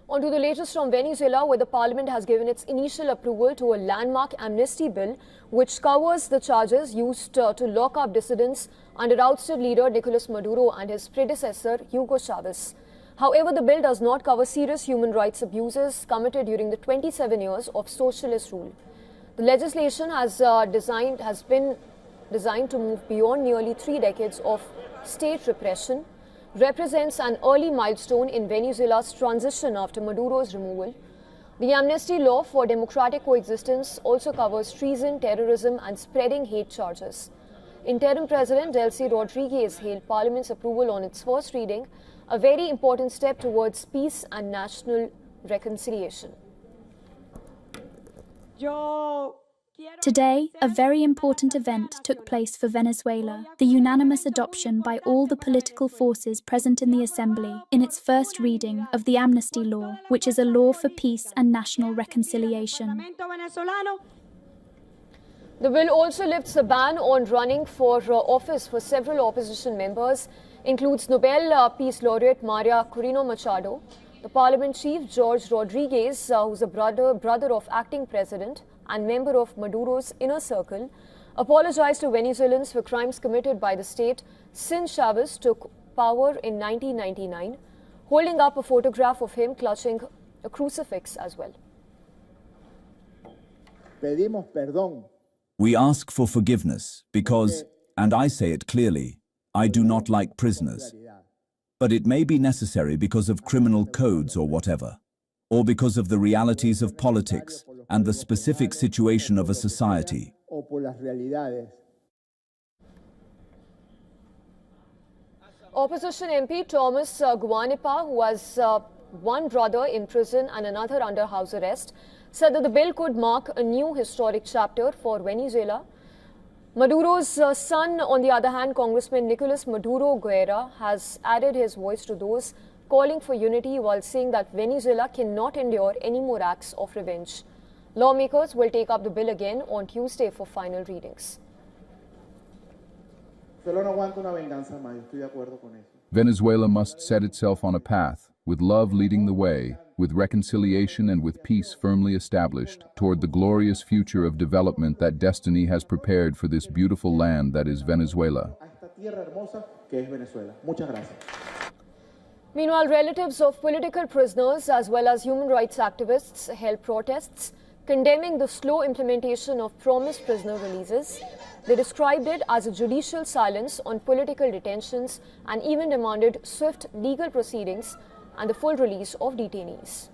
On to the latest from Venezuela, where the parliament has given its initial approval to a landmark amnesty bill which covers the charges used to lock up dissidents under ousted leader Nicolas Maduro and his predecessor Hugo Chavez. However, the bill does not cover serious human rights abuses committed during the 27 years of socialist rule. The legislation has been designed to move beyond nearly 3 decades of state repression, represents an early milestone in Venezuela's transition after Maduro's removal. The amnesty law for democratic coexistence also covers treason, terrorism and spreading hate charges. Interim President Delcy Rodriguez hailed Parliament's approval on its first reading, a very important step towards peace and national reconciliation. Today, a very important event took place for Venezuela, the unanimous adoption by all the political forces present in the Assembly in its first reading of the amnesty law, which is a law for peace and national reconciliation. The bill also lifts a ban on running for office for several opposition members, includes Nobel Peace Laureate María Corina Machado. The Parliament Chief, George Rodriguez, who's a brother of acting president and member of Maduro's inner circle, apologized to Venezuelans for crimes committed by the state since Chavez took power in 1999, holding up a photograph of him clutching a crucifix as well. Pedimos perdón. We ask for forgiveness because, and I say it clearly, I do not like prisoners. But it may be necessary because of criminal codes or whatever, or because of the realities of politics and the specific situation of a society. Opposition MP Thomas Guanipa, who has one brother in prison and another under house arrest, said that the bill could mark a new historic chapter for Venezuela. Maduro's son, on the other hand, Congressman Nicolas Maduro Guerra, has added his voice to those calling for unity while saying that Venezuela cannot endure any more acts of revenge. Lawmakers will take up the bill again on Tuesday for final readings. Venezuela must set itself on a path, with love leading the way, with reconciliation and with peace firmly established, toward the glorious future of development that destiny has prepared for this beautiful land that is Venezuela. Meanwhile, relatives of political prisoners as well as human rights activists held protests condemning the slow implementation of promised prisoner releases. They described it as a judicial silence on political detentions and even demanded swift legal proceedings and the full release of detainees.